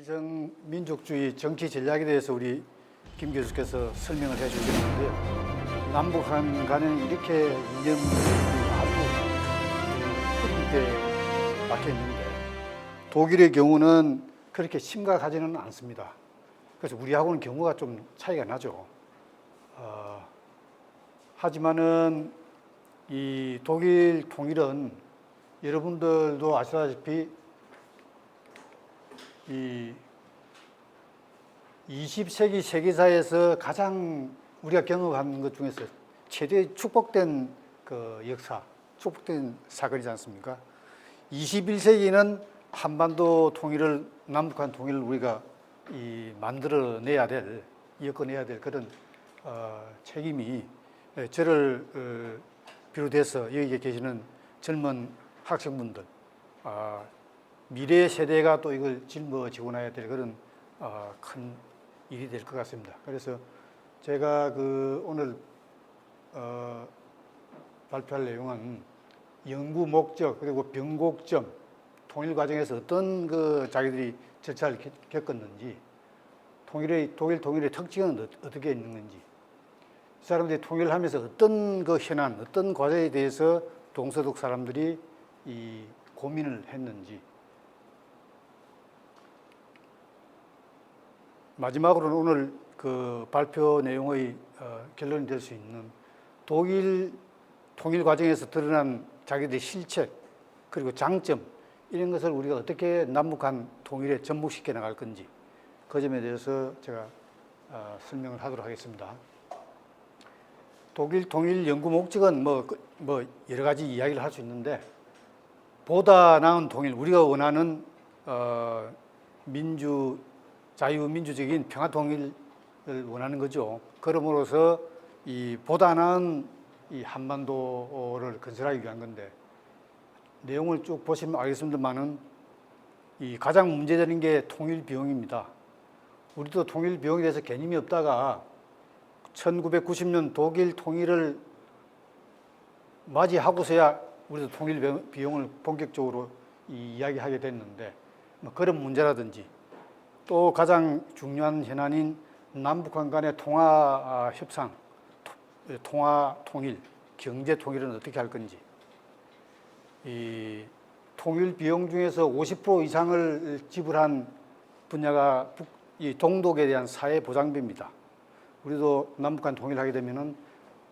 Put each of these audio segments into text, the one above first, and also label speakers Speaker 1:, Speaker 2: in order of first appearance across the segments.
Speaker 1: 일정 민족주의 정치 전략에 대해서 우리 김 교수께서 설명을 해 주셨는데요. 남북한 간에 이렇게 이념이 아주 흐릿하게 박혀 있는데 독일의 경우는 그렇게 심각하지는 않습니다. 그래서 우리하고는 경우가 좀 차이가 나죠. 하지만은 이 독일 통일은 여러분들도 아시다시피 이 20세기 세계사에서 가장 우리가 경험한 것 중에서 최대 축복된 그 역사, 축복된 사건이지 않습니까? 21세기는 한반도 통일을, 남북한 통일을 우리가 만들어내야 될, 이어내야 될 그런 책임이 저를 비롯해서 여기에 계시는 젊은 학생분들, 미래 세대가 또 이걸 짊어지고 나야 될 그런 큰 일이 될 것 같습니다. 그래서 제가 오늘 발표할 내용은 연구 목적 그리고 변곡점, 통일 과정에서 어떤 자기들이 절차를 겪었는지, 독일 통일의 특징은 어떻게 있는 건지, 이 사람들이 통일을 하면서 어떤 현안, 어떤 과제에 대해서 동서독 사람들이 고민을 했는지, 마지막으로는 오늘 발표 내용의 결론이 될 수 있는 독일 통일 과정에서 드러난 자기들의 실책 그리고 장점, 이런 것을 우리가 어떻게 남북한 통일에 접목시켜 나갈 건지, 그 점에 대해서 제가 설명을 하도록 하겠습니다. 독일 통일 연구 목적은 여러 가지 이야기를 할 수 있는데, 보다 나은 통일, 우리가 원하는 자유민주적인 평화 통일을 원하는 거죠. 그러므로서 보다 나은 한반도를 건설하기 위한 건데, 내용을 쭉 보시면 알겠습니다만은 가장 문제되는 게 통일 비용입니다. 우리도 통일 비용에 대해서 개념이 없다가 1990년 독일 통일을 맞이하고서야 우리도 통일 비용을 본격적으로 이야기하게 됐는데, 그런 문제라든지, 또 가장 중요한 현안인 남북한 간의 통화 협상, 통화 통일, 경제 통일은 어떻게 할 건지, 이 통일 비용 중에서 50% 이상을 지불한 분야가 이 동독에 대한 사회 보장비입니다. 우리도 남북한 통일하게 되면은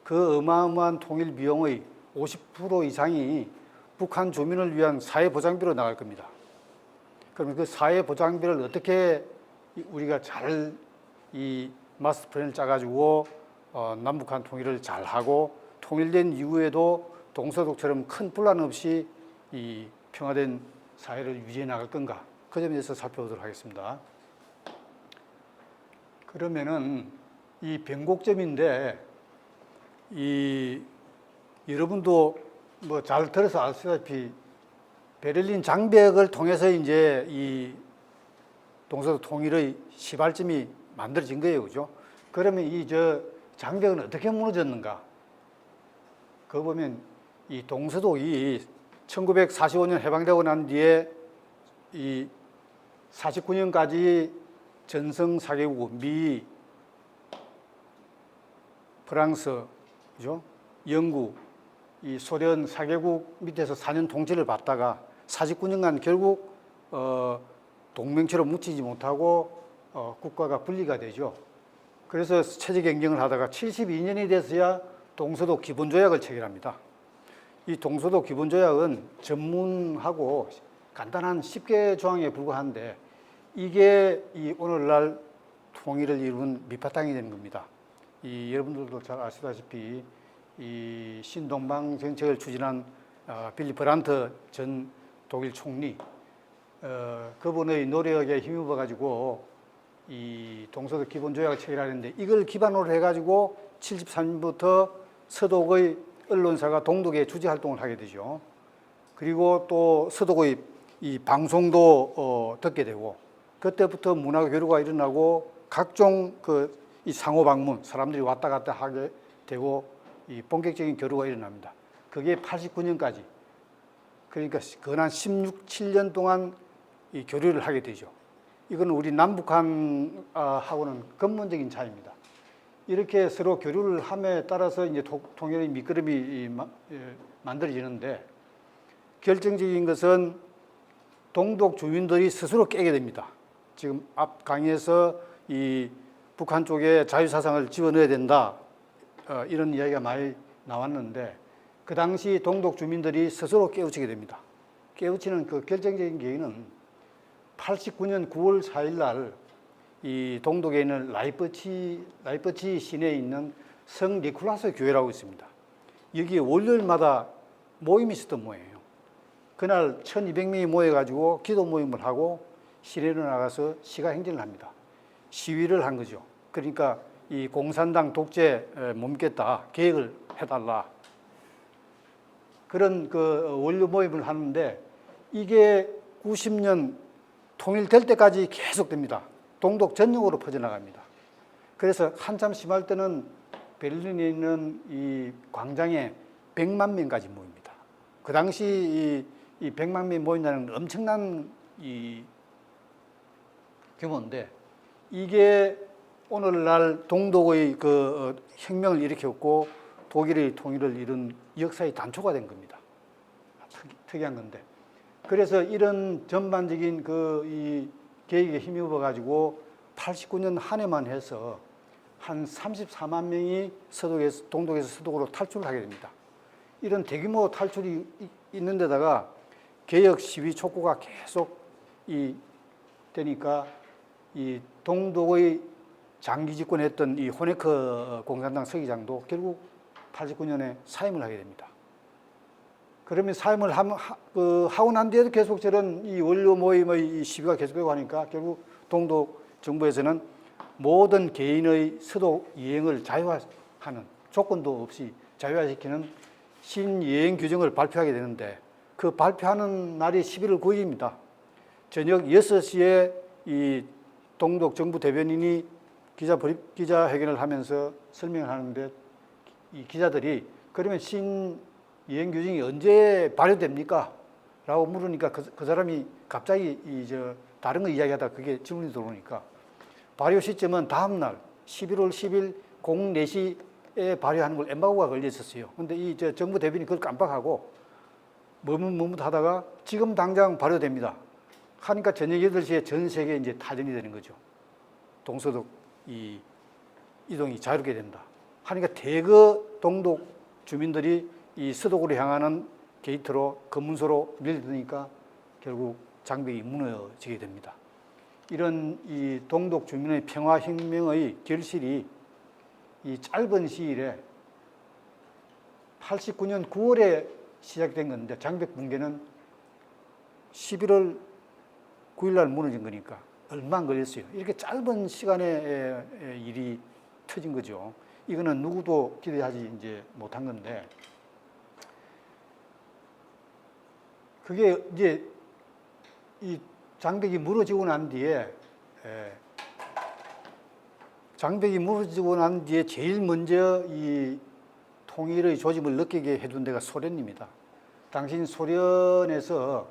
Speaker 1: 그 어마어마한 통일 비용의 50% 이상이 북한 주민을 위한 사회 보장비로 나갈 겁니다. 그러면 그 사회 보장비를 어떻게 우리가 잘 마스터 플랜을 짜가지고 남북한 통일을 잘 하고, 통일된 이후에도 동서독처럼 큰 분란 없이 이 평화된 사회를 유지해 나갈 건가, 그 점에 대해서 살펴보도록 하겠습니다. 그러면은 이 변곡점인데, 여러분도 잘 들어서 아시다시피 베를린 장벽을 통해서 이제 이 동서독 통일의 시발점이 만들어진 거예요, 그죠? 그러면 장벽은 어떻게 무너졌는가? 그거 보면 이 동서독이 1945년 해방되고 난 뒤에 49년까지 전성 4개국, 미, 프랑스, 그죠? 영국, 소련 4개국 밑에서 4년 통치를 받다가 49년간 결국 동맹처럼 뭉치지 못하고 국가가 분리가 되죠. 그래서 체제 경쟁을 하다가 72년이 돼서야 동서독 기본조약을 체결합니다. 이 동서독 기본조약은 전문하고 간단한 10개 조항에 불과한데, 이게 오늘날 통일을 이룬 밑바탕이 되는 겁니다. 여러분들도 잘 아시다시피 신동방 정책을 추진한 빌리 브란트 전 독일 총리, 그분의 노력에 힘입어 가지고 이 동서독 기본조약을 체결하는데, 이걸 기반으로 해가지고 73년부터 서독의 언론사가 동독에 주재 활동을 하게 되죠. 그리고 또 서독의 이 방송도 듣게 되고, 그때부터 문화 교류가 일어나고 각종 이 상호 방문, 사람들이 왔다 갔다 하게 되고 이 본격적인 교류가 일어납니다. 그게 89년까지, 그러니까 근한 7년 동안 이 교류를 하게 되죠. 이건 우리 남북한하고는 근본적인 차이입니다. 이렇게 서로 교류를 함에 따라서 이제 통일의 밑거름이 만들어지는데 결정적인 것은 동독 주민들이 스스로 깨게 됩니다. 지금 앞 강의에서 이 북한 쪽에 자유사상을 집어넣어야 된다 이런 이야기가 많이 나왔는데 그 당시 동독 주민들이 스스로 깨우치게 됩니다. 깨우치는 그 결정적인 계기는 89년 9월 4일 날 이 동독에 있는 라이프치 시내에 있는 성 니콜라스 교회라고 있습니다. 여기에 월요일마다 모임이 있었던 모양이에요. 그날 1200명이 모여가지고 기도 모임을 하고 시내로 나가서 시가 행진을 합니다. 시위를 한 거죠. 그러니까 이 공산당 독재 못 믿겠다, 개혁을 해달라. 그런 그 원로 모임을 하는데 이게 90년 통일될 때까지 계속됩니다. 동독 전역으로 퍼져나갑니다. 그래서 한참 심할 때는 베를린에 있는 이 광장에 100만 명까지 모입니다. 그 당시 이 100만 명이 모인다는 엄청난 이 규모인데 이게 오늘날 동독의 그 혁명을 일으켰고 독일의 통일을 이룬 역사의 단초가 된 겁니다. 특이한 건데. 그래서 이런 전반적인 이 계획에 힘입어 가지고 89년 한 해만 해서 한 34만 명이 동독에서 서독으로 탈출을 하게 됩니다. 이런 대규모 탈출이 있는 데다가 개혁 시위 촉구가 계속 되니까 이 동독의 장기 집권했던 이 호네커 공산당 서기장도 결국 89년에 사임을 하게 됩니다. 그러면 사임을 하고 난 뒤에도 계속 저런 이 원료 모임의 시위가 계속되고 하니까 결국 동독 정부에서는 모든 개인의 서독 여행을 자유화하는 조건도 없이 자유화시키는 신여행 규정을 발표하게 되는데 그 발표하는 날이 11월 9일입니다. 저녁 6시에 이 동독 정부 대변인이 기자회견을 하면서 설명을 하는데 이 기자들이 그러면 여행 규정이 언제 발효됩니까? 라고 물으니까 그 사람이 갑자기 다른 거 이야기하다 그게 질문이 들어오니까 발효 시점은 다음날 11월 10일 04시에 발효하는 걸 엠바고가 걸려 있었어요. 근데 정부 대변인이 그걸 깜빡하고 머뭇머뭇하다가 지금 당장 발효됩니다. 하니까 저녁 8시에 전 세계에 이제 타전이 되는 거죠. 동서독 이동이 자유롭게 된다. 하니까 대거 동독 주민들이 이 서독으로 향하는 게이트로 검문소로 밀려드니까 결국 장벽이 무너지게 됩니다. 이런 이 동독 주민의 평화혁명의 결실이 이 짧은 시일에 89년 9월에 시작된 건데 장벽 붕괴는 11월 9일 날 무너진 거니까 얼마 안 걸렸어요. 이렇게 짧은 시간에 일이 터진 거죠. 이거는 누구도 기대하지 이제 못한 건데 그게 이제 이 장벽이 무너지고 난 뒤에 제일 먼저 이 통일의 조짐을 느끼게 해준 데가 소련입니다. 당시 소련에서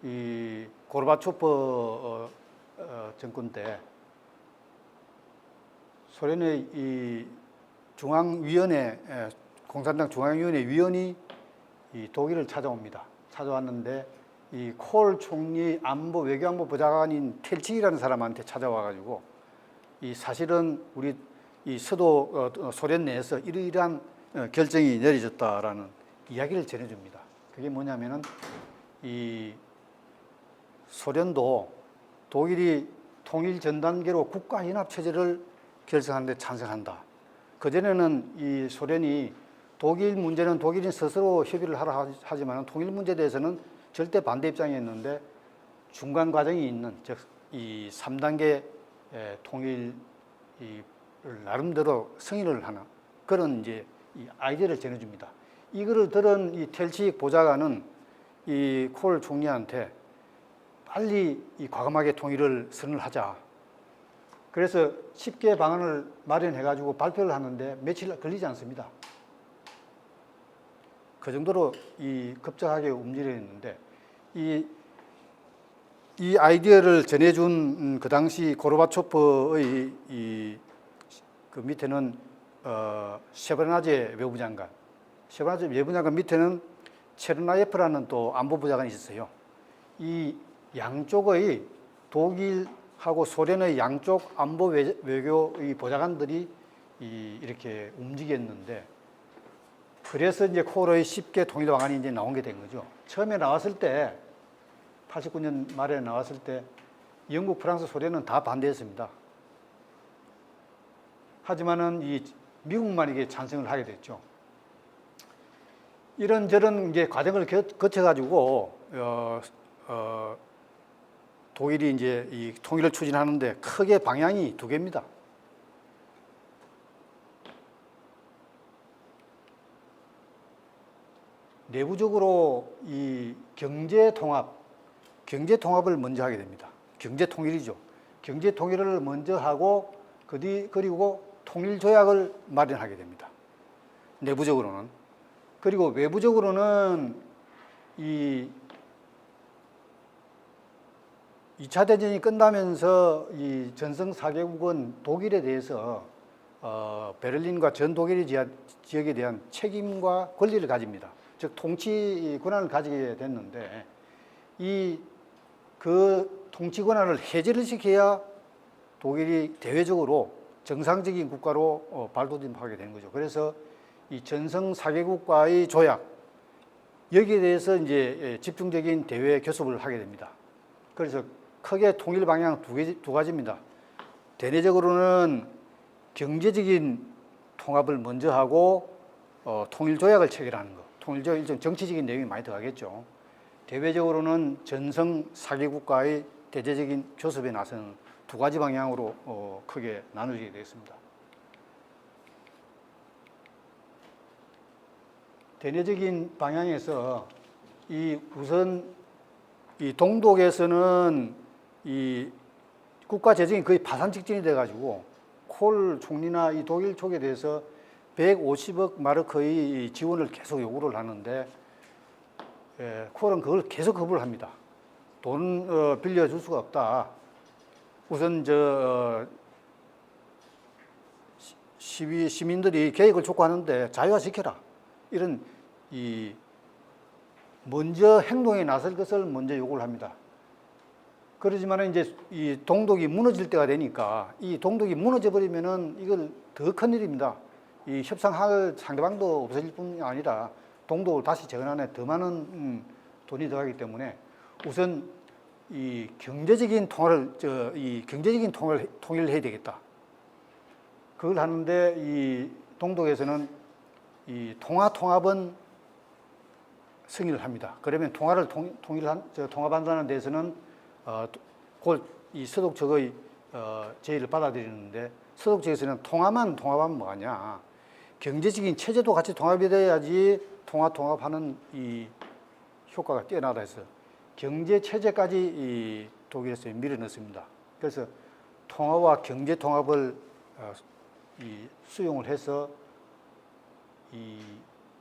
Speaker 1: 이 고르바초프 정권 때 소련의 이 중앙위원회 공산당 중앙위원회 위원이 이 독일을 찾아왔는데 이 콜 총리 외교안보 보좌관인 텔치기라는 사람한테 찾아와가지고 이 사실은 우리 이 소련 내에서 이러이러한 결정이 내려졌다라는 이야기를 전해줍니다. 그게 뭐냐면은 이 소련도 독일이 통일 전 단계로 국가연합 체제를 결성하는 데 찬성한다. 그전에는 이 소련이 독일 문제는 독일인 스스로 협의를 하라 하지만 통일 문제에 대해서는 절대 반대 입장이었는데 중간 과정이 있는 즉 이 3단계 통일을 나름대로 승인을 하는 그런 이제 이 아이디어를 전해줍니다. 이거를 들은 이 텔치익 보좌관은 이 콜 총리한테 빨리 이 과감하게 통일을 선언하자. 그래서 10개 방안을 마련해가지고 발표를 하는데 며칠 걸리지 않습니다. 그 정도로 이 급작하게 움직였는데 이 이 아이디어를 전해준 그 당시 고르바초프의 그 밑에는 셰브나제 외무장관, 셰브나제 외무장관 밑에는 체르나예프라는 또 안보부 장관이 있었어요. 이 양쪽의 독일하고 소련의 양쪽 안보 외교의 보좌관들이 이렇게 움직였는데, 그래서 이제 코르의 10개 통일 방안이 이제 나온 게 된 거죠. 처음에 나왔을 때 89년 말에 나왔을 때 영국, 프랑스, 소련은 다 반대했습니다. 하지만은 이 미국만 이게 찬성을 하게 됐죠. 이런저런 이제 과정을 거쳐가지고 독일이 이제 이 통일을 추진하는데 크게 방향이 두 개입니다. 내부적으로 이 경제 통합을 먼저 하게 됩니다. 경제 통일이죠. 경제 통일을 먼저 하고 그리고 통일 조약을 마련하게 됩니다. 내부적으로는. 그리고 외부적으로는 이 2차 대전이 끝나면서 이 전성 4개국은 독일에 대해서 베를린과 전 독일 지역에 대한 책임과 권리를 가집니다. 즉 통치 권한을 가지게 됐는데 그 통치 권한을 해제를 시켜야 독일이 대외적으로 정상적인 국가로 발돋움하게 되는 거죠. 그래서 이 전성 4개국과의 조약, 여기에 대해서 이제 집중적인 대외 교섭을 하게 됩니다. 그래서 크게 통일 방향 두 가지입니다. 대내적으로는 경제적인 통합을 먼저 하고 통일 조약을 체결하는 것. 통일 조약 일종 정치적인 내용이 많이 들어가겠죠. 대외적으로는 전성 4개국과의 대대적인 교섭에 나서는 두 가지 방향으로 크게 나누게 되겠습니다. 대내적인 방향에서 우선 이 동독에서는 이 국가 재정이 거의 파산 직전이 돼가지고 콜 총리나 이 독일 쪽에 대해서 150억 마르크의 지원을 계속 요구를 하는데 콜은 그걸 계속 거부를 합니다. 돈 빌려줄 수가 없다. 우선 시민들이 계획을 촉구하는데 자유화시켜라. 이런 먼저 행동에 나설 것을 먼저 요구를 합니다. 그러지만 이제 이 동독이 무너질 때가 되니까 이 동독이 무너져 버리면은 이걸 더 큰 일입니다. 이 협상할 상대방도 없어질 뿐이 아니라 동독을 다시 재건하는 더 많은 돈이 들어가기 때문에 우선 이 경제적인 통일을 해야 되겠다. 그걸 하는데 이 동독에서는 이 통합은 승인을 합니다. 그러면 통화를 통합한다는 데서는 곧 이 서독 측의 제의를 받아들이는데 서독 측에서는 통합하면 뭐하냐? 경제적인 체제도 같이 통합이 돼야지 통합하는 이 효과가 뛰어나다 해서 경제 체제까지 이 독일에서 밀어넣습니다. 그래서 통합과 경제 통합을 수용을 해서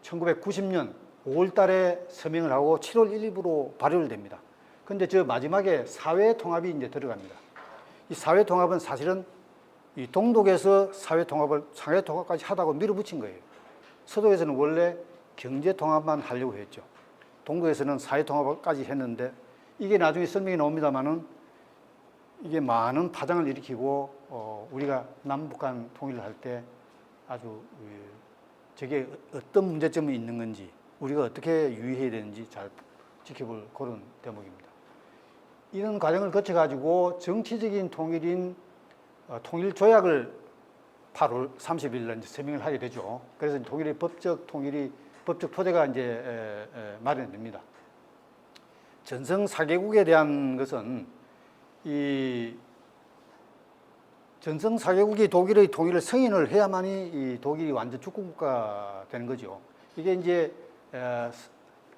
Speaker 1: 1990년 5월 달에 서명을 하고 7월 1일부로 발효를 됩니다. 근데 저 마지막에 사회 통합이 이제 들어갑니다. 이 사회 통합은 사실은 이 동독에서 사회 통합까지 하다고 밀어붙인 거예요. 서독에서는 원래 경제 통합만 하려고 했죠. 동독에서는 사회 통합까지 했는데 이게 나중에 설명이 나옵니다만은 이게 많은 파장을 일으키고 우리가 남북한 통일을 할 때 아주 저게 어떤 문제점이 있는 건지 우리가 어떻게 유의해야 되는지 잘 지켜볼 그런 대목입니다. 이런 과정을 거쳐가지고 정치적인 통일인 통일 조약을 8월 30일 날 서명을 하게 되죠. 그래서 독일의 법적 토대가 이제 마련됩니다. 전성 4개국에 대한 것은 이 전성 4개국이 독일의 통일을 승인을 해야만이 이 독일이 완전 주권국가 되는 거죠. 이게 이제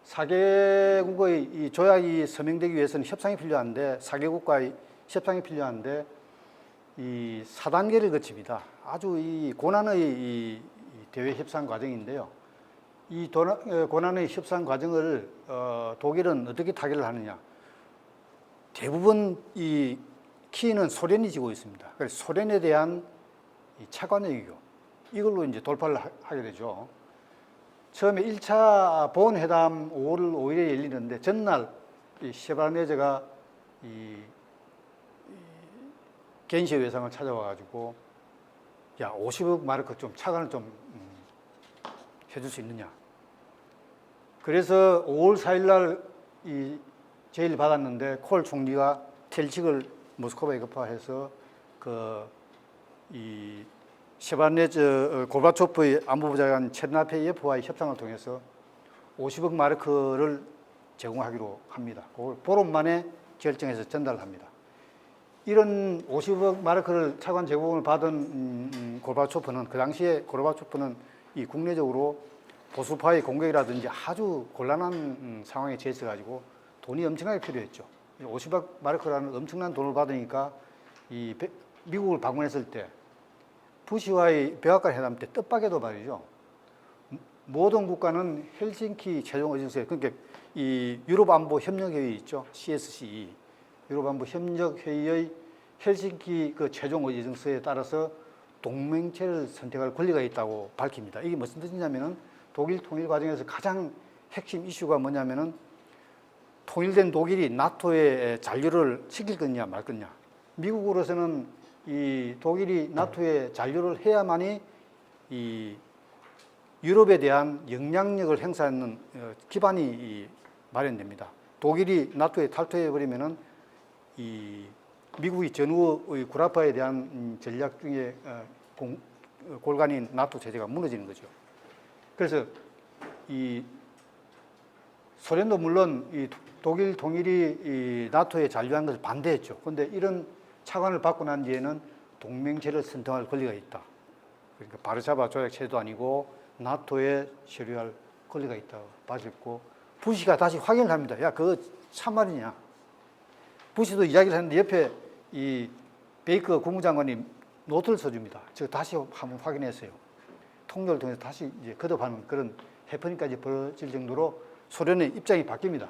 Speaker 1: 4개국의 이 조약이 서명되기 위해서는 협상이 필요한데 4개국과의 협상이 필요한데 이 4단계를 거칩니다. 아주 이 고난의 이 대외 협상 과정인데요. 이 고난의 협상 과정을 독일은 어떻게 타결을 하느냐? 대부분 이 키는 소련이 지고 있습니다. 그래서 소련에 대한 이 차관 외교 이걸로 이제 돌파를 하게 되죠. 처음에 1차 보원 회담 5월 5일에 열리는데 전날 이 셰바네제가 이 겐시의 외상을 찾아와 가지고 야 50억 마르크 좀 차관을 좀 해줄 수 있느냐. 그래서 5월 4일 날이 제의를 받았는데 콜 총리가 텔직을 모스크바에 급파해서 이 셰바네즈 고르바초프의 안보부장관 체르나페예프와의 협상을 통해서 50억 마르크를 제공하기로 합니다. 그걸 보름 만에 결정해서 전달합니다. 이런 50억 마르크를 차관 제공을 받은 고르바초프는 그 당시에 고르바초프는 이 국내적으로 보수파의 공격이라든지 아주 곤란한 상황에 처해져 가지고 돈이 엄청나게 필요했죠. 50억 마르크라는 엄청난 돈을 받으니까 미국을 방문했을 때 부시와의 백악관 회담 때 뜻밖에도 말이죠. 모든 국가는 헬싱키 최종의정서에 그러니까 이 유럽 안보 협력 회의 있죠. CSCE 유럽 안보 협력 회의의 헬싱키 그 최종 의정서에 따라서 동맹체를 선택할 권리가 있다고 밝힙니다. 이게 무슨 뜻이냐면은 독일 통일 과정에서 가장 핵심 이슈가 뭐냐면은 통일된 독일이 나토에 잔류를 시킬 거냐 말 거냐. 미국으로서는 이 독일이 나토에 잔류를 해야만이 이 유럽에 대한 영향력을 행사하는 기반이 마련됩니다. 독일이 나토에 탈퇴해 버리면은 이 미국이 전후의 구라파에 대한 전략 중에 골간인 나토 체제가 무너지는 거죠. 그래서 이 소련도 물론 이 독일 통일이 이 나토에 잔류한 것을 반대했죠. 그런데 이런 차관을 받고 난 뒤에는 동맹체를 선택할 권리가 있다. 그러니까 바르샤바 조약 체제도 아니고 나토에 체류할 권리가 있다고 봐졌고 부시가 다시 확인을 합니다. 야, 그거 참말이냐? 부시도 이야기를 했는데 옆에 이 베이커 국무장관이 노트를 써줍니다. 제가 다시 한번 확인했어요. 통역을 통해서 다시 이제 거듭하는 그런 해프닝까지 벌어질 정도로 소련의 입장이 바뀝니다.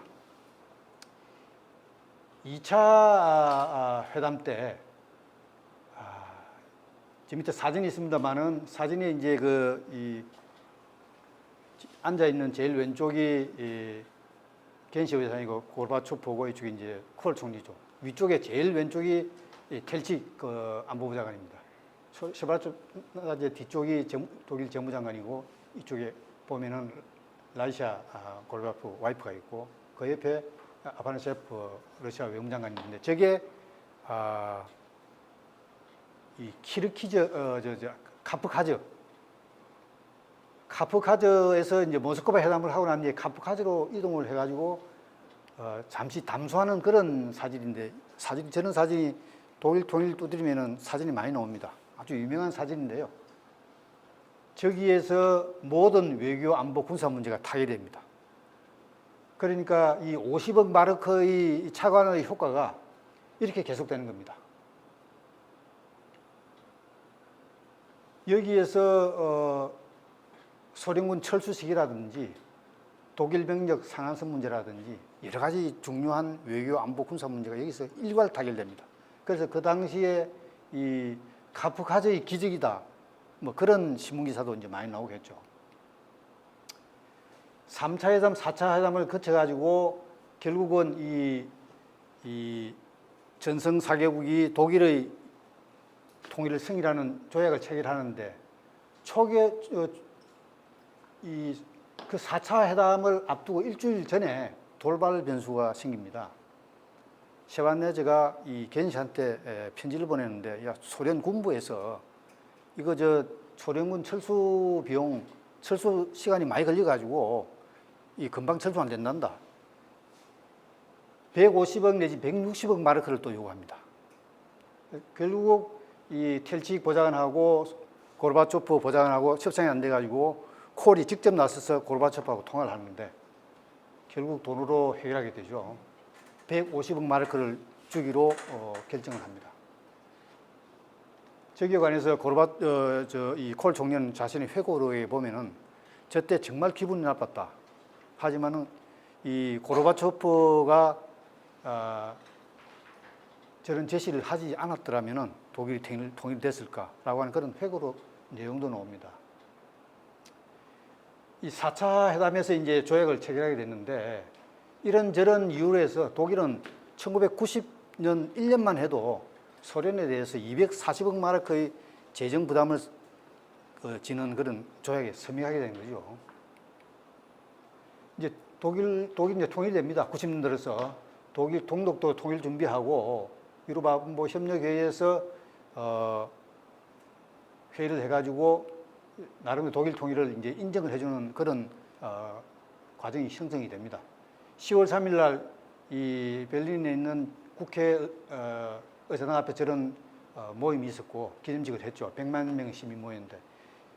Speaker 1: 2차 회담 때, 지금 밑에 사진이 있습니다만은 사진에 이제 앉아있는 제일 왼쪽이 겐시 회장이고 고르바초프고 이쪽이 이제 콜 총리죠. 위쪽에 제일 왼쪽이 텔직 안보부 장관입니다. 셰바네제 뒤쪽이 독일 재무장관이고 이쪽에 보면은 라시아 고르바초프 와이프가 있고 그 옆에 아파나셰프 러시아 외무장관이 있는데 저게 이 키르키즈 카프카즈에서 이제 모스크바 회담을 하고 난 뒤에 카프카즈로 이동을 해가지고 잠시 담소하는 그런 사진인데 저런 사진이 독일 통일 두드리면은 사진이 많이 나옵니다. 아주 유명한 사진인데요. 저기에서 모든 외교 안보 군사 문제가 타결됩니다. 그러니까 이 50억 마르크의 차관의 효과가 이렇게 계속되는 겁니다. 여기에서 소련군 철수식이라든지 독일 병력 상한선 문제라든지 여러 가지 중요한 외교 안보 군사 문제가 여기서 일괄 타결됩니다. 그래서 그 당시에 이 카프카즈의 기적이다 뭐 그런 신문기사도 이제 많이 나오겠죠. 3차 회담, 4차 회담을 거쳐가지고 결국은 이 전성 4개국이 독일의 통일을 승인하는 조약을 체결하는데 초기에 그 4차 회담을 앞두고 일주일 전에 돌발 변수가 생깁니다. 셰바네제가 이 겐시한테 편지를 보냈는데 야 소련 군부에서 이거 소련군 철수 비용 철수 시간이 많이 걸려가지고 이 금방 철수 안 된단다. 150억 내지 160억 마르크를 또 요구합니다. 결국 이 텔치익 보좌관하고 고르바초프 보좌관하고 협상이 안 돼가지고 콜이 직접 나서서 고르바초프하고 통화를 하는데 결국 돈으로 해결하게 되죠. 150억 마르크를 주기로 결정을 합니다. 저기에 관해서 이 콜 총리는 자신의 회고록에 보면은 저때 정말 기분이 나빴다. 하지만은 이 고르바초프가 저런 제시를 하지 않았더라면 독일이 통일됐을까라고 하는 그런 회고록 내용도 나옵니다. 이 4차 회담에서 이제 조약을 체결하게 됐는데 이런저런 이유로 해서 독일은 1990년 1년만 해도 소련에 대해서 240억 마르크의 재정 부담을 지는 그런 조약에 서명하게 된 거죠. 이제 독일 이제 통일됩니다. 90년 들어서 독일 동독도 통일 준비하고 유럽안보 협력회의에서 회의를 해가지고 나름의 독일 통일을 이제 인정을 해주는 그런 과정이 형성이 됩니다. 10월 3일 날 이 베를린에 있는 국회 의사당 앞에 저런 모임이 있었고 기념식을 했죠. 100만 명의 시민이 모였는데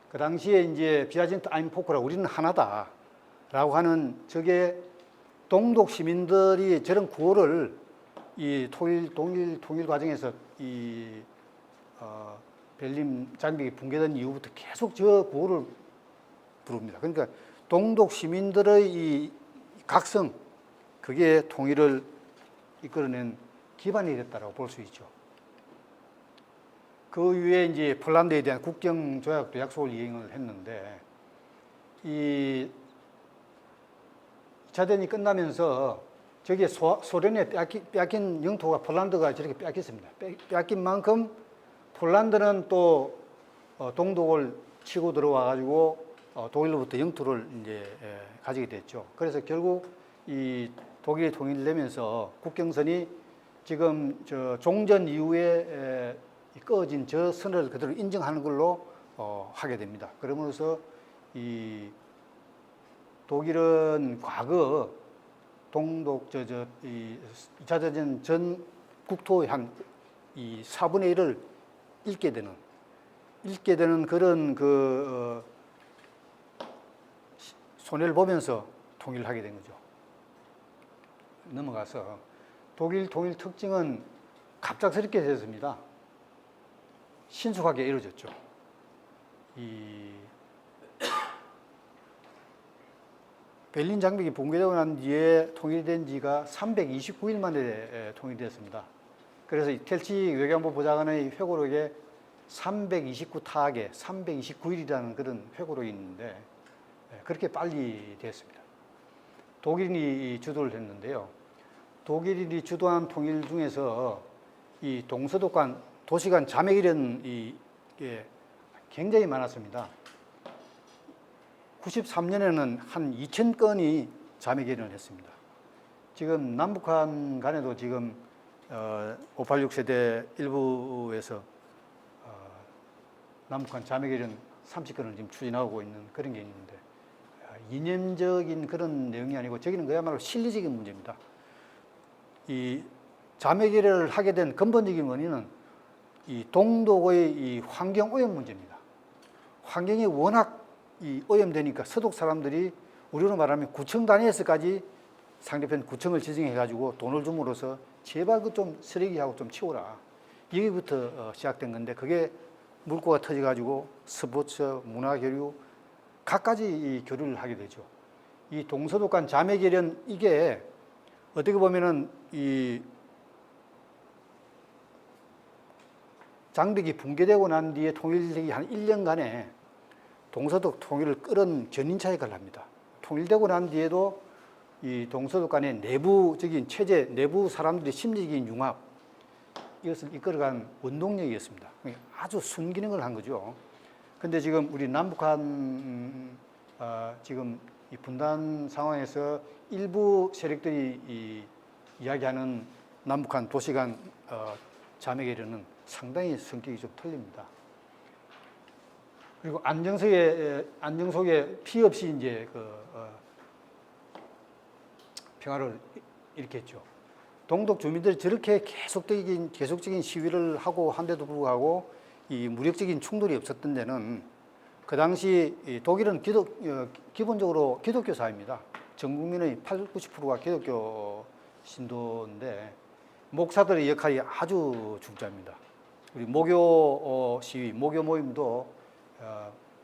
Speaker 1: 그 당시에 이제 비아진트 아임포크라 우리는 하나다라고 하는 저게 동독 시민들이 저런 구호를 이 통일 과정에서 이 베를린 장벽이 붕괴된 이후부터 계속 저 구호를 부릅니다. 그러니까 동독 시민들의 이 각성, 그게 통일을 이끌어낸 기반이 됐다고 볼 수 있죠. 그 이후에 이제 폴란드에 대한 국경 조약도 약속을 이행을 했는데 이 2차 대전이 끝나면서 저게 소련에 빼앗긴 영토가 폴란드가 저렇게 빼앗겼습니다. 빼앗긴 만큼 폴란드는 또 동독을 치고 들어와 가지고 독일로부터 영토를 이제 가지게 됐죠. 그래서 결국 이 독일이 통일되면서 국경선이 지금 저 종전 이후에 꺼진 저 선을 그대로 인정하는 걸로 하게 됩니다. 그러면서 이 독일은 과거 동독 이 2차 대전 전 국토의 한 이 4분의 1을 잃게 되는 그런 손해를 보면서 통일을 하게 된 거죠. 넘어가서 독일 통일 특징은 갑작스럽게 됐습니다. 신속하게 이루어졌죠. 이 베를린 장벽이 붕괴되고 난 뒤에 통일된 지가 329일 만에 통일됐습니다. 그래서 텔치 외교안보 보좌관의 회고록에 329타악에 329일이라는 그런 회고록이 있는데 그렇게 빨리 됐습니다. 독일인이 주도를 했는데요. 독일인이 주도한 통일 중에서 이 동서독 간 도시 간 자매결연 이게 굉장히 많았습니다. 93년에는 한 2,000건이 자매결연을 했습니다. 지금 남북한 간에도 지금 586 세대 일부에서 남북한 자매결연 30건을 지금 추진하고 있는 그런 게 있는데 이념적인 그런 내용이 아니고 저기는 그야말로 실리적인 문제입니다. 이 자매결연을 하게 된 근본적인 원인은 이 동독의 이 환경 오염 문제입니다. 환경이 워낙 이 오염되니까 서독 사람들이 우리로 말하면 구청 단위에서까지 상대편 구청을 지정해가지고 돈을 줌으로써 제발 그 좀 쓰레기하고 좀 치워라. 여기부터 시작된 건데 그게 물꼬가 터져가지고 스포츠, 문화교류 각가지 이 교류를 하게 되죠. 이 동서독 간 자매결연 이게 어떻게 보면은 이 장벽이 붕괴되고 난 뒤에 통일되기 한 1년간에 동서독 통일을 끌은 견인차익을 합니다. 통일되고 난 뒤에도 이 동서독 간의 내부적인 체제, 내부 사람들의 심리적인 융합 이것을 이끌어간 원동력이었습니다. 아주 순기능을 한 거죠. 근데 지금 우리 남북한 지금 이 분단 상황에서 일부 세력들이 이야기하는 남북한 도시 간 자매결연은 상당히 성격이 좀 틀립니다. 그리고 안정석에 피 없이 이제 평화를 일으켰죠. 동독 주민들이 저렇게 계속적인 시위를 하고 한데도 불구하고 이 무력적인 충돌이 없었던 데는 그 당시 독일은 기본적으로 기독교 사회입니다. 전 국민의 80, 90%가 기독교 신도인데 목사들의 역할이 아주 중요합니다. 우리 목요 시위, 목요 모임도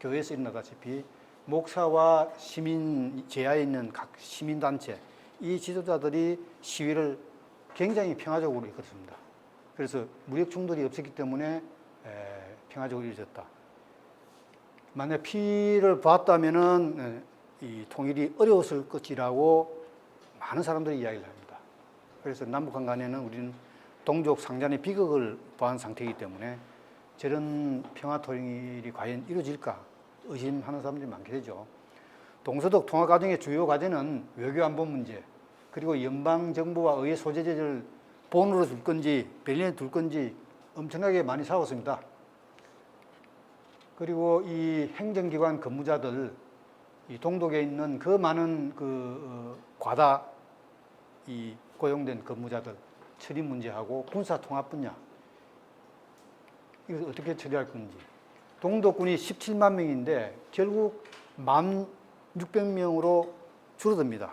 Speaker 1: 교회에서 일어나다시피 목사와 시민 제하에 있는 각 시민단체 이 지도자들이 시위를 굉장히 평화적으로 이끌었습니다. 그래서 무력 충돌이 없었기 때문에 평화적으로 이루어졌다. 만약 피를 보았다면은 이 통일이 어려웠을 것이라고 많은 사람들이 이야기를 합니다. 그래서 남북한 간에는 우리는 동족 상잔의 비극을 보한 상태이기 때문에 저런 평화 통일이 과연 이루어질까 의심하는 사람들이 많게 되죠. 동서독 통합 과정의 주요 과제는 외교 안보 문제, 그리고 연방 정부와 의회 소재지를 본으로 둘 건지 베를린에 둘 건지 엄청나게 많이 싸웠습니다. 그리고 이 행정기관 근무자들, 이 동독에 있는 그 많은 과다 이 고용된 근무자들 처리 문제하고 군사 통합 분야, 이것을 어떻게 처리할 건지. 동독군이 17만 명인데 결국 1,600명으로 줄어듭니다.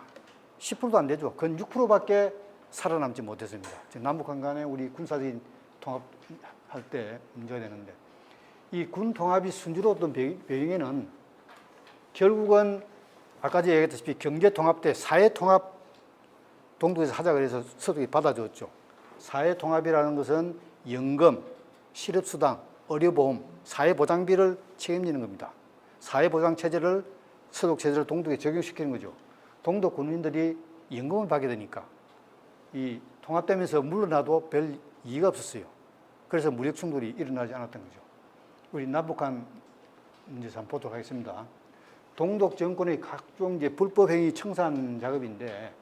Speaker 1: 10%도 안 되죠. 근 6%밖에 살아남지 못했습니다. 남북한 간에 우리 군사적인 통합할 때 문제가 되는데, 이 군 통합이 순조로웠던 배경에는 결국은 아까 제가 얘기했다시피 경제 통합 때 사회 통합 동독에서 하자 그래서 서독이 받아줬죠. 사회 통합이라는 것은 연금, 실업수당, 의료보험, 사회보장비를 책임지는 겁니다. 사회보장체제를 서독체제를 동독에 적용시키는 거죠. 동독 군민들이 연금을 받게 되니까 이 통합되면서 물러나도 별 이의가 없었어요. 그래서 무력 충돌이 일어나지 않았던 거죠. 우리 남북한 문제에서 한번 보도록 하겠습니다. 동독 정권의 각종 이제 불법 행위 청산 작업인데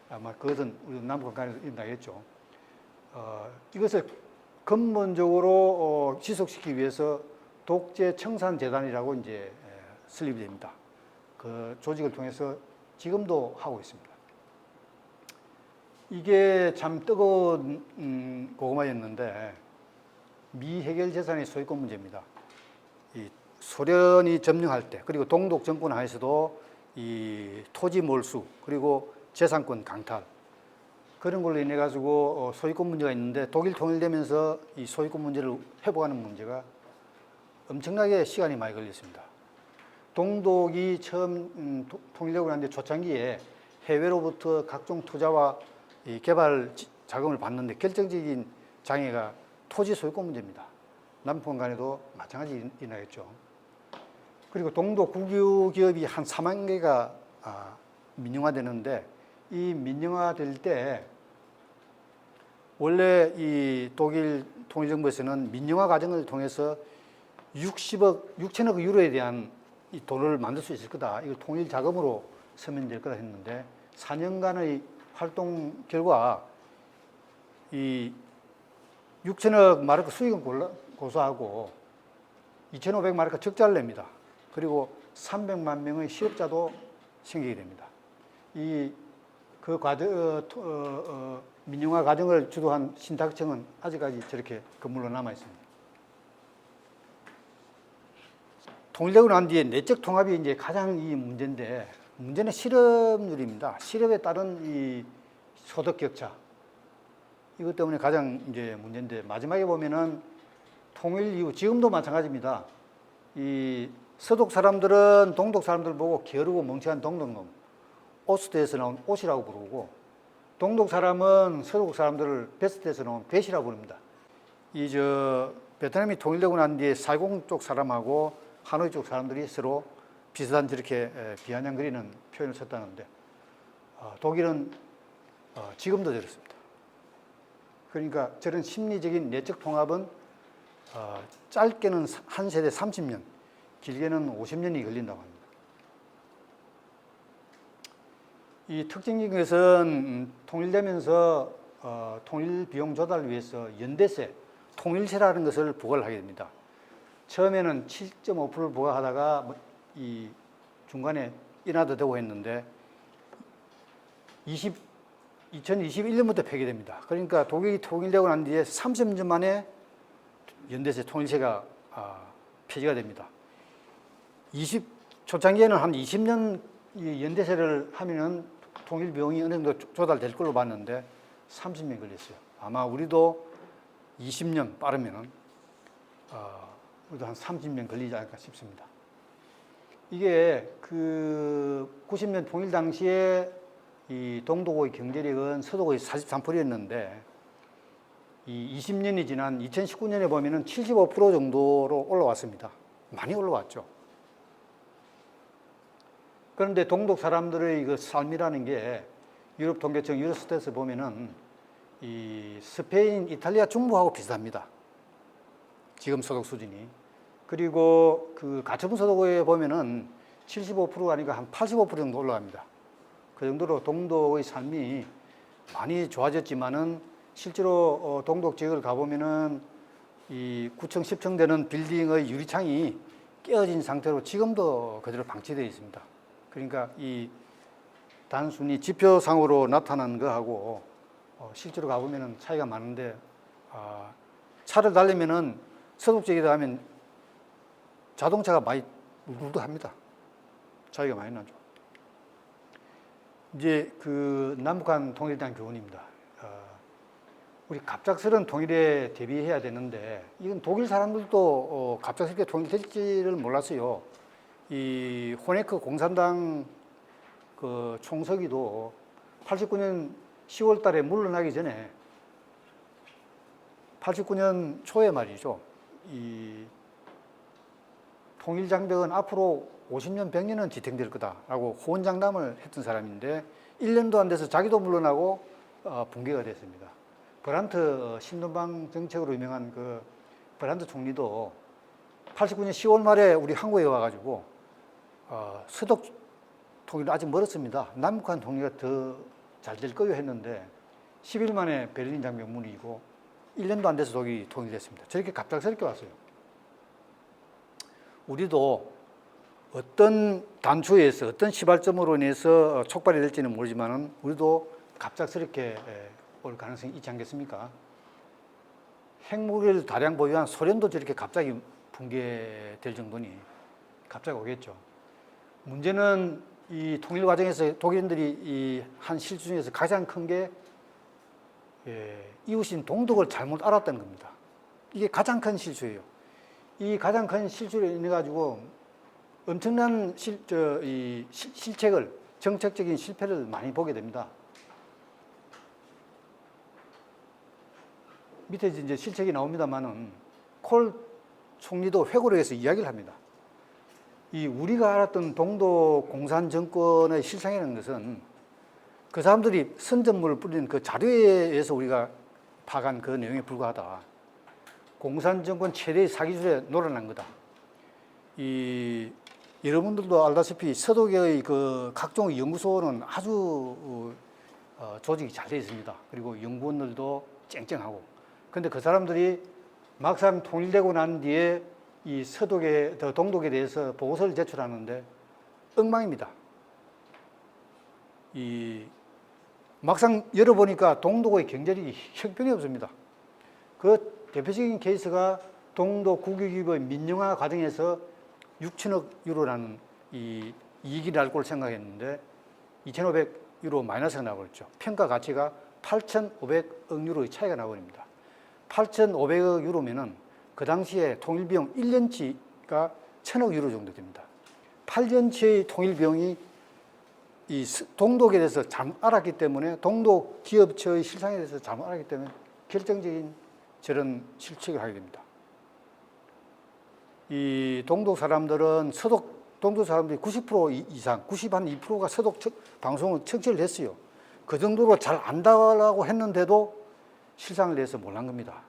Speaker 1: 아마 그것은 우리 남북한 간에서 일어나겠죠. 이것을 근본적으로 지속시키기 위해서 독재 청산 재단이라고 이제 설립이 됩니다. 그 조직을 통해서 지금도 하고 있습니다. 이게 참 뜨거운 고구마였는데 미해결 재산의 소유권 문제입니다. 이 소련이 점령할 때, 그리고 동독 정권 하에서도 이 토지 몰수, 그리고 재산권 강탈, 그런 걸로 인해 가지고 소유권 문제가 있는데, 독일 통일되면서 이 소유권 문제를 회복하는 문제가 엄청나게 시간이 많이 걸렸습니다. 동독이 처음 통일되고 난 뒤 초창기에 해외로부터 각종 투자와 이 개발 자금을 받는데 결정적인 장애가 토지 소유권 문제입니다. 남북한 간에도 마찬가지 일어나겠죠. 그리고 동독 국유 기업이 한 4만 개가 민영화되는데, 이 민영화될 때 원래 이 독일 통일정부에서는 민영화 과정을 통해서 6천억 유로에 대한 이 돈을 만들 수 있을 거다. 이걸 통일 자금으로 쓰면 될 거다 했는데 4년간의 활동 결과 이 6천억 마르크 수익은 고소하고 2,500마르크 적자를 냅니다. 그리고 300만 명의 실업자도 생기게 됩니다. 그 과정, 민영화 과정을 주도한 신탁청은 아직까지 저렇게 건물로 남아 있습니다. 통일되고 난 뒤에 내적 통합이 이제 가장 이 문제인데, 문제는 실업률입니다. 실업에 따른 이 소득 격차, 이것 때문에 가장 이제 문제인데, 마지막에 보면은 통일 이후 지금도 마찬가지입니다. 이 서독 사람들은 동독 사람들 보고 게으르고 멍청한 동독놈, 오스트에서 나온 옷이라고 부르고, 동독 사람은 서독 사람들을 베스트에서 나온 벳이라고 부릅니다. 베트남이 통일되고 난 뒤에 사이공 쪽 사람하고 하노이 쪽 사람들이 서로 비슷한 저렇게 비아냥거리는 표현을 썼다는데, 독일은 지금도 저렇습니다. 그러니까 저런 심리적인 내적 통합은 짧게는 한 세대 30년, 길게는 50년이 걸린다고 합니다. 이 특징적인 것은 통일되면서 통일 비용 조달을 위해서 연대세, 통일세라는 것을 부과를 하게 됩니다. 처음에는 7.5%를 부과하다가 이 중간에 인하도 되고 했는데 2021년부터 폐기됩니다. 그러니까 독일이 통일되고 난 뒤에 30년 만에 연대세, 통일세가 폐지가 됩니다. 초창기에는 한 20년 연대세를 하면은 통일 비용이 어느 정도 조달될 걸로 봤는데 30년 걸렸어요. 아마 우리도 20년 빠르면은 우리도 한 30년 걸리지 않을까 싶습니다. 이게 그 90년 통일 당시에 이 동독의 경제력은 서독의 43%였는데 이 20년이 지난 2019년에 보면은 75% 정도로 올라왔습니다. 많이 올라왔죠. 그런데 동독 사람들의 그 삶이라는 게 유럽 통계청 유로스탯에 보면은 이 스페인, 이탈리아, 중부하고 비슷합니다. 지금 소득 수준이. 그리고 그 가처분 소득에 보면은 75%가 아니고 한 85% 정도 올라갑니다. 그 정도로 동독의 삶이 많이 좋아졌지만은 실제로 동독 지역을 가보면은 이 9층, 10층 되는 빌딩의 유리창이 깨어진 상태로 지금도 그대로 방치되어 있습니다. 그러니까 이 단순히 지표상으로 나타난 거하고 실제로 가보면은 차이가 많은데, 차를 달리면은 서독 지역이다 하면 자동차가 많이 울울합니다. 차이가 많이 나죠. 이제 그 남북한 통일에 대한 교훈입니다. 우리 갑작스런 통일에 대비해야 되는데, 이건 독일 사람들도 갑작스럽게 통일될지를 몰랐어요. 이 호네크 공산당 그 총서기도 89년 10월 달에 물러나기 전에 89년 초에 말이죠. 이 통일 장벽은 앞으로 50년, 100년은 지탱될 거다라고 호언장담을 했던 사람인데 1년도 안 돼서 자기도 물러나고 붕괴가 됐습니다. 브란트 신동방 정책으로 유명한 그 브란트 총리도 89년 10월 말에 우리 한국에 와가지고 서독 통일은 아직 멀었습니다. 남북한 통일가 더 잘 될 거요 했는데 10일 만에 베를린 장벽 무너지고 1년도 안 돼서 독일이 통일됐습니다. 저렇게 갑작스럽게 왔어요. 우리도 어떤 단초에서 어떤 시발점으로 인해서 촉발이 될지는 모르지만은 우리도 갑작스럽게 올 가능성이 있지 않겠습니까? 핵무기를 다량 보유한 소련도 저렇게 갑자기 붕괴될 정도니 갑자기 오겠죠. 문제는 이 통일 과정에서 독일인들이 한 실수 중에서 가장 큰 게 이웃인 동독을 잘못 알았다는 겁니다. 이게 가장 큰 실수예요. 이 가장 큰 실수로 인해 가지고 엄청난 실책을, 정책적인 실패를 많이 보게 됩니다. 밑에 이제 실책이 나옵니다만은 콜 총리도 회고록에서 이야기를 합니다. 이 우리가 알았던 동독 공산 정권의 실상이라는 것은 그 사람들이 선전물을 뿌리는 그 자료에 의해서 우리가 파악한 그 내용에 불과하다. 공산 정권 최대의 사기술에 놀아난 거다. 여러분들도 알다시피 서독의 그 각종 연구소는 아주 조직이 잘 되어 있습니다. 그리고 연구원들도 쨍쨍하고. 그런데 그 사람들이 막상 통일되고 난 뒤에 이 동독에 대해서 보고서를 제출하는데 엉망입니다. 막상 열어보니까 동독의 경제력이 형편이 없습니다. 그 대표적인 케이스가 동독 국유기업의 민영화 과정에서 6천억 유로라는 이 이익이 날 걸 생각했는데 2,500 유로 마이너스가 나버렸죠. 평가 가치가 8,500억 유로의 차이가 나버립니다. 8,500억 유로면은 그 당시에 통일비용 1년치가 1,000억 유로 정도 됩니다. 8년치의 통일비용이 이 동독에 대해서 잘못 알았기 때문에, 동독 기업체의 실상에 대해서 잘못 알았기 때문에 결정적인 저런 실책을 하게 됩니다. 이 동독 사람들은 동독 사람들이 90% 이상, 92%가 서독 방송을 청취를 했어요. 그 정도로 잘 안다고 했는데도 실상을 내서 몰란 겁니다.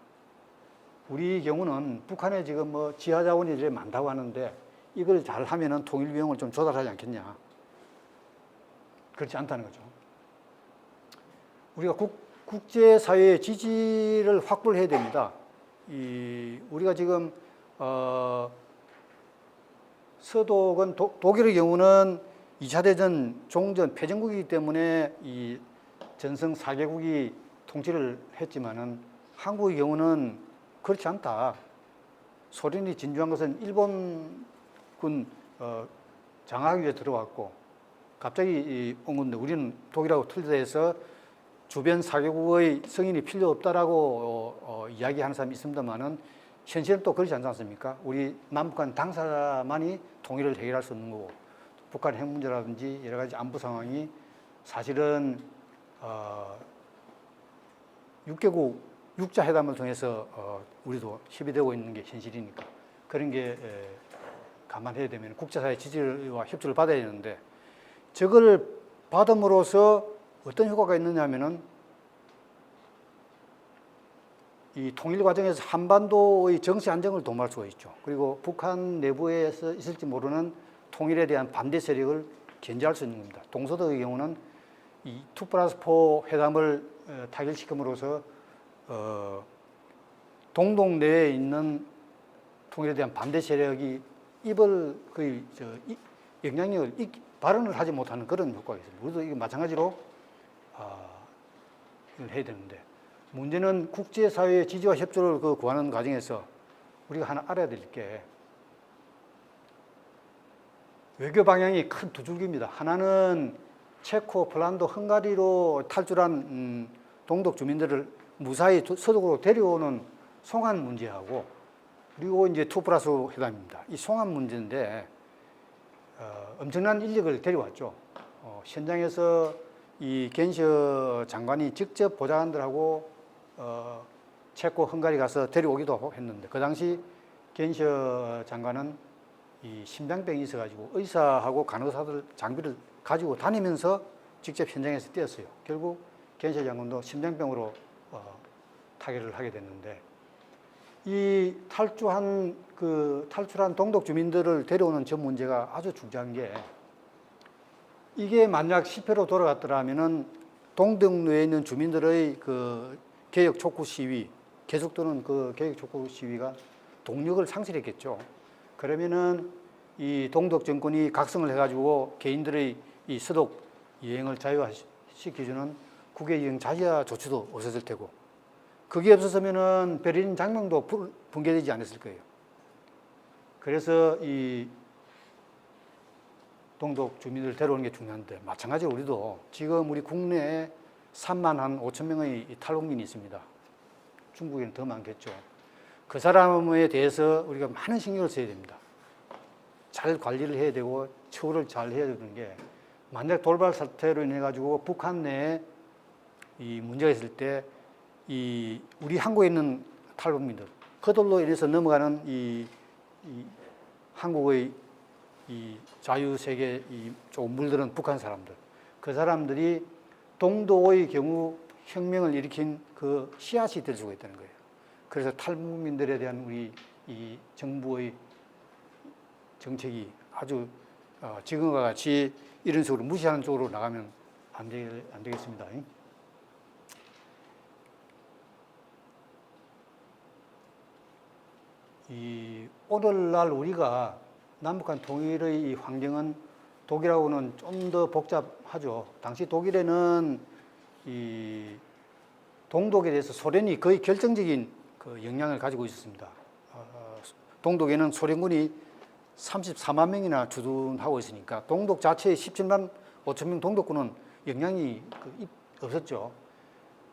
Speaker 1: 우리 경우는 북한에 지금 뭐 지하 자원이 이제 많다고 하는데 이걸 잘 하면은 통일 비용을 좀 조달하지 않겠냐. 그렇지 않다는 거죠. 우리가 국제사회의 지지를 확보를 해야 됩니다. 우리가 지금 서독은 독일의 경우는 2차 대전 종전 패전국이기 때문에 이 전성 4개국이 통치를 했지만은 한국의 경우는 그렇지 않다. 소련이 진주한 것은 일본군 장악하기 위해 들어왔고 갑자기 온 건데 우리는 독일하고 틀려서 주변 4개국의 승인이 필요 없다라고 이야기하는 사람이 있습니다만은 현실은 또 그렇지 않지 않습니까? 우리 남북한 당사만이 통일을 해결할 수 없는 거고 북한 핵 문제라든지 여러 가지 안보 상황이 사실은 6개국 육자 회담을 통해서 우리도 협의되고 있는 게 현실이니까 그런 게 감안해야 되면 국제사회 지지와 협조를 받아야 되는데 저걸 받음으로써 어떤 효과가 있느냐 하면은 이 통일 과정에서 한반도의 정치 안정을 도모할 수가 있죠. 그리고 북한 내부에서 있을지 모르는 통일에 대한 반대 세력을 견제할 수 있는 겁니다. 동서독의 경우는 이 2+4 회담을 타결시킴으로써 동독 내에 있는 통일에 대한 반대 세력이 입을 거의 영향력을 발언을 하지 못하는 그런 효과가 있습니다. 우리도 이게 마찬가지로 이걸 해야 되는데 문제는 국제사회의 지지와 협조를 구하는 과정에서 우리가 하나 알아야 될 게 외교 방향이 큰 두 줄기입니다. 하나는 체코, 폴란드, 헝가리로 탈출한 동독 주민들을 무사히 서독으로 데려오는 송환 문제하고 그리고 이제 2+2 회담입니다. 이 송환 문제인데 엄청난 인력을 데려왔죠. 현장에서 이 겐셔 장관이 직접 보좌관들하고 체코, 헝가리 가서 데려오기도 했는데 그 당시 겐셔 장관은 이 심장병이 있어가지고 의사하고 간호사들 장비를 가지고 다니면서 직접 현장에서 뛰었어요. 결국 겐셔 장관도 심장병으로 타결을 하게 됐는데 이 탈출한 동독 주민들을 데려오는 저 문제가 아주 중요한 게 이게 만약 실패로 돌아갔더라면은 동독 내에 있는 주민들의 그 개혁 촉구 시위 계속되는 그 개혁 촉구 시위가 동력을 상실했겠죠. 그러면은 이 동독 정권이 각성을 해가지고 개인들의 이 서독 여행을 자유화시켜주는 국외 여행 자유화 조치도 없었을 테고 그게 없었으면은 베를린 장벽도 붕괴되지 않았을 거예요. 그래서 이 동독 주민들 데려오는 게 중요한데 마찬가지로 우리도 지금 우리 국내에 3만 한 5천 명의 탈북민이 있습니다. 중국에는 더 많겠죠. 그 사람에 대해서 우리가 많은 신경을 써야 됩니다. 잘 관리를 해야 되고 처우를 잘 해야 되는 게 만약 돌발 사태로 인해 가지고 북한 내에 이 문제가 있을 때 이 우리 한국에 있는 탈북민들 그들로 인해서 넘어가는 이 한국의 이 자유세계 조금 물들은 북한 사람들 그 사람들이 동독의 경우 혁명을 일으킨 그 씨앗이 될 수가 있다는 거예요. 그래서 탈북민들에 대한 우리 이 정부의 정책이 아주 지금과 같이 이런 식으로 무시하는 쪽으로 나가면 안 되겠습니다. 오늘날 우리가 남북한 통일의 이 환경은 독일하고는 좀 더 복잡하죠. 당시 독일에는 이 동독에 대해서 소련이 거의 결정적인 그 영향을 가지고 있었습니다. 동독에는 소련군이 34만 명이나 주둔하고 있으니까 동독 자체에 17만 5천 명 동독군은 영향이 없었죠.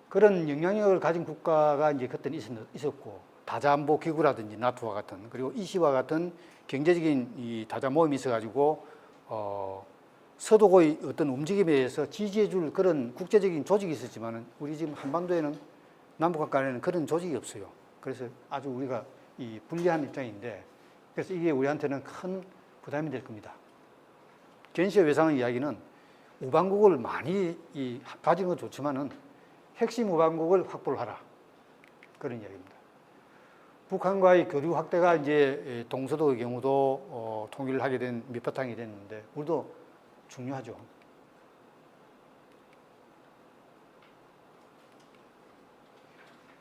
Speaker 1: 그런 영향력을 가진 국가가 이제 그때는 있었고 다자안보 기구라든지 나토와 같은 그리고 이시와 같은 경제적인 이 다자 모임이 있어가지고 서독의 어떤 움직임에 의해서 지지해줄 그런 국제적인 조직이 있었지만은 우리 지금 한반도에는 남북한 간에는 그런 조직이 없어요. 그래서 아주 우리가 이 불리한 입장인데 그래서 이게 우리한테는 큰 부담이 될 겁니다. 겐시어 외상의 이야기는 우방국을 많이 가지는 건 좋지만은 핵심 우방국을 확보를 하라 그런 이야기입니다. 북한과의 교류 확대가 이제 동서독의 경우도 통일을 하게 된 밑바탕이 됐는데 우리도 중요하죠.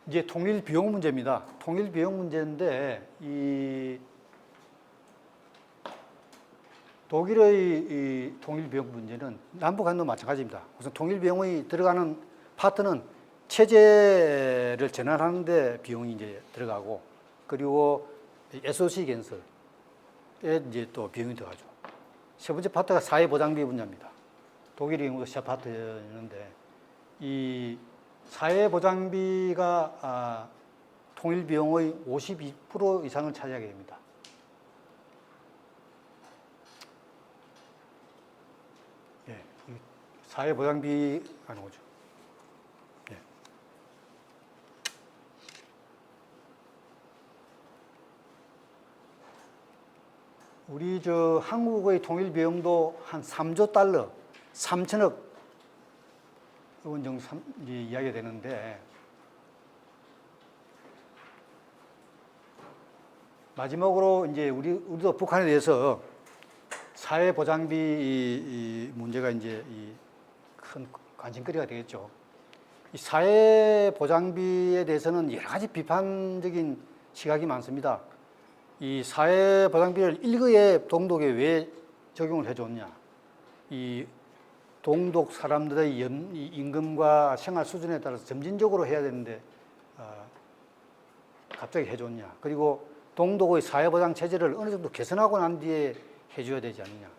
Speaker 1: 이제 통일 비용 문제입니다. 통일 비용 문제인데 이 독일의 이 통일 비용 문제는 남북한도 마찬가지입니다. 우선 통일 비용이 들어가는 파트는 체제를 전환하는 데 비용이 이제 들어가고 그리고 SOC 건설에 이제 또 비용이 들어가죠. 세 번째 파트가 사회보장비 분야입니다. 독일의 경우도 세 파트였는데 이 사회보장비가 통일 비용의 52% 이상을 차지하게 됩니다. 예, 사회보장비가 나오죠. 예. 우리 한국의 통일 비용도 한 3조 달러, 3천억 원 정도 이야기가 되는데, 마지막으로 이제 우리도 북한에 대해서 사회보장비 이 문제가 이제 큰 관심거리가 되겠죠. 이 사회보장비에 대해서는 여러 가지 비판적인 시각이 많습니다. 이 사회보장비를 일거에 동독에 왜 적용을 해줬냐? 이 동독 사람들의 임금과 생활 수준에 따라서 점진적으로 해야 되는데 갑자기 해줬냐? 그리고 동독의 사회보장 체제를 어느 정도 개선하고 난 뒤에 해줘야 되지 않느냐?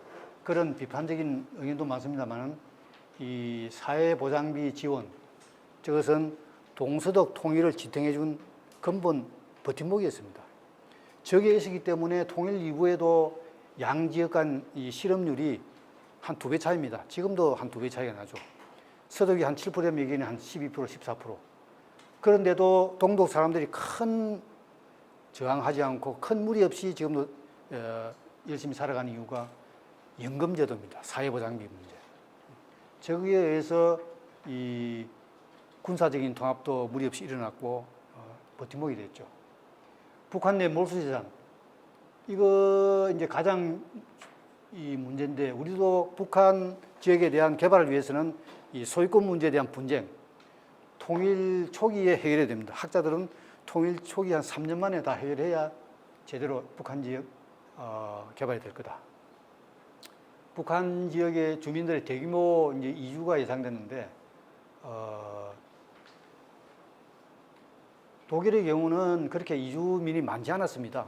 Speaker 1: 그런 비판적인 의견도 많습니다만, 이 사회보장비 지원, 저것은 동서독 통일을 지탱해준 근본 버팀목이었습니다. 저게 있었기 때문에 통일 이후에도 양 지역 간 이 실업률이 한 2배 차이입니다. 지금도 한 2배 차이가 나죠. 서독이 한 7%, 미국이 한 12%, 14%. 그런데도 동독 사람들이 큰 저항하지 않고 큰 무리 없이 지금도 열심히 살아가는 이유가 연금제도입니다. 사회보장비 문제. 저기에 의해서 이 군사적인 통합도 무리 없이 일어났고 버팀목이 됐죠. 북한 내 몰수재산, 이거 이제 가장 이 문제인데, 우리도 북한 지역에 대한 개발을 위해서는 이 소유권 문제에 대한 분쟁, 통일 초기에 해결해야 됩니다. 학자들은 통일 초기 한 3년 만에 다 해결해야 제대로 북한 지역 개발이 될 거다. 북한 지역의 주민들의 대규모 이제 이주가 예상되는데, 독일의 경우는 그렇게 이주민이 많지 않았습니다.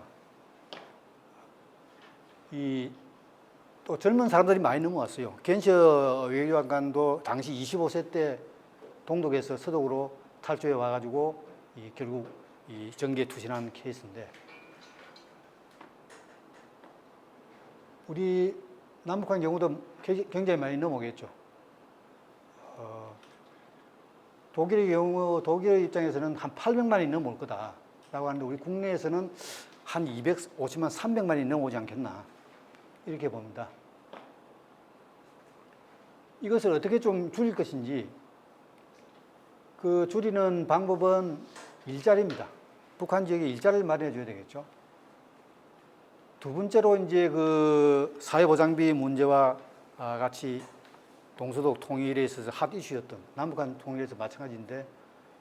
Speaker 1: 또 젊은 사람들이 많이 넘어왔어요. 겐셔 외교관도 당시 25세 때 동독에서 서독으로 탈주해 와가지고 결국 정계에 투신한 케이스인데, 우리 남북한 경우도 굉장히 많이 넘어오겠죠. 독일의 경우, 독일의 입장에서는 한 800만이 넘어올 거다라고 하는데, 우리 국내에서는 한 250만, 300만이 넘어오지 않겠나, 이렇게 봅니다. 이것을 어떻게 좀 줄일 것인지, 그 줄이는 방법은 일자리입니다. 북한 지역에 일자리를 마련해 줘야 되겠죠. 두 번째로 이제 그 사회보장비 문제와 같이 동서독 통일에 있어서 핫 이슈였던 남북한 통일에서 마찬가지인데,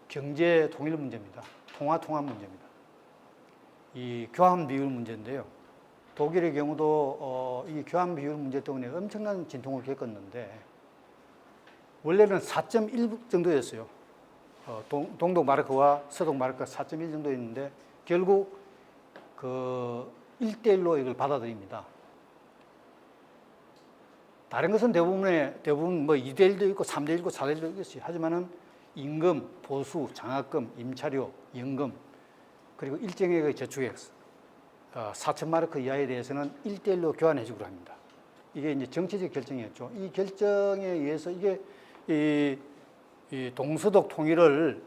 Speaker 1: 경제 통일 문제입니다. 통합 문제입니다. 이 교환 비율 문제인데요. 독일의 경우도 이 교환 비율 문제 때문에 엄청난 진통을 겪었는데, 원래는 4.1 정도였어요. 동독 마르크와 서독 마르크가 4.1 정도였는데, 결국 그 1대1로 이걸 받아들입니다. 다른 것은 대부분 뭐 2대1도 있고 3대1도 있고 4대1도 있겠어요. 하지만은 임금, 보수, 장학금, 임차료, 연금, 그리고 일정액의 저축액 4,000마르크 이하에 대해서는 1대1로 교환해 주기로 합니다. 이게 이제 정치적 결정이었죠. 이 결정에 의해서 이게 이 동서독 통일을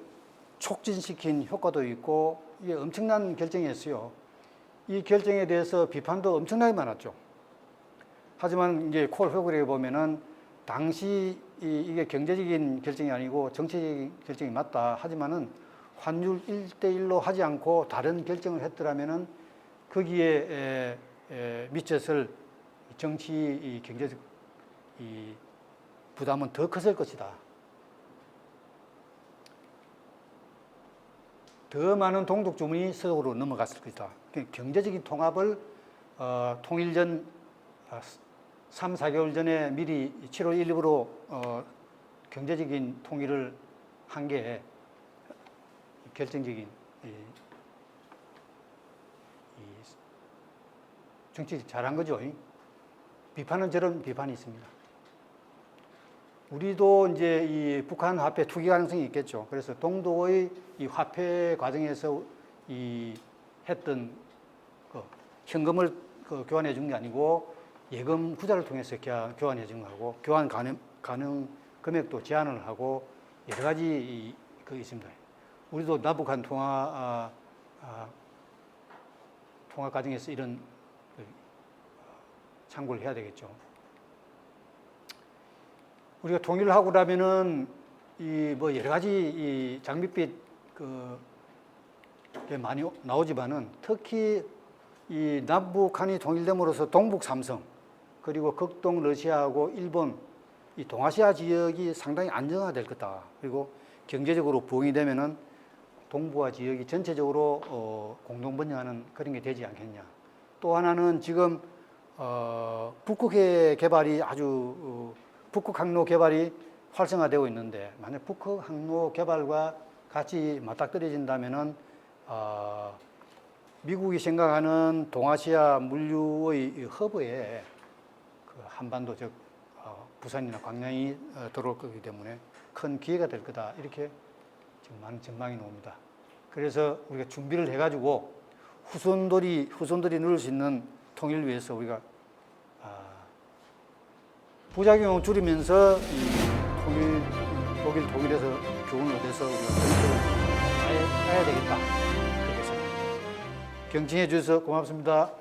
Speaker 1: 촉진시킨 효과도 있고, 이게 엄청난 결정이었어요. 이 결정에 대해서 비판도 엄청나게 많았죠. 하지만 이제 콜 보면은 당시 이게 경제적인 결정이 아니고 정치적인 결정이 맞다. 하지만은 환율 1대1로 하지 않고 다른 결정을 했더라면은 거기에 미쳤을 정치 경제적 부담은 더 컸을 것이다. 더 많은 동독 주민이 서독으로 넘어갔을 것이다. 경제적인 통합을 통일 전 3, 4개월 전에 미리 7월 1일부로 경제적인 통일을 한 게 결정적인 정치 잘한 거죠. 비판은 저런 비판이 있습니다. 우리도 이제 이 북한 화폐 투기 가능성이 있겠죠. 그래서 동독의 이 화폐 과정에서 했던 현금을 교환해 준 게 아니고 예금 구자를 통해서 교환해 준 거하고, 교환 가능 금액도 제한을 하고 여러 가지 있습니다. 우리도 남북한 통화 과정에서 이런 참고를 해야 되겠죠. 우리가 통일을 하고 나면은 이 뭐 여러 가지 이 장밋빛 게 많이 나오지만은 특히 이 남북한이 통일됨으로써 동북 삼성 그리고 극동 러시아하고 일본 이 동아시아 지역이 상당히 안정화될 거다. 그리고 경제적으로 부흥이 되면은 동북아 지역이 전체적으로 공동 번영하는 그런 게 되지 않겠냐. 또 하나는 지금 북극해 개발이 아주 북극 항로 개발이 활성화되고 있는데 만약 북극 항로 개발과 같이 맞닥뜨려진다면은 미국이 생각하는 동아시아 물류의 허브에 그 한반도 즉 부산이나 광양이 들어올 거기 때문에 큰 기회가 될 거다 이렇게 지금 많은 전망이 나옵니다. 그래서 우리가 준비를 해가지고 후손들이 누릴 수 있는 통일을 위해서 우리가 부작용을 줄이면서 이 독일 통일에서 교훈을 얻어서 우리가 전투를 짜야 되겠다. 그렇게 생각합니다. 경청해 주셔서 고맙습니다.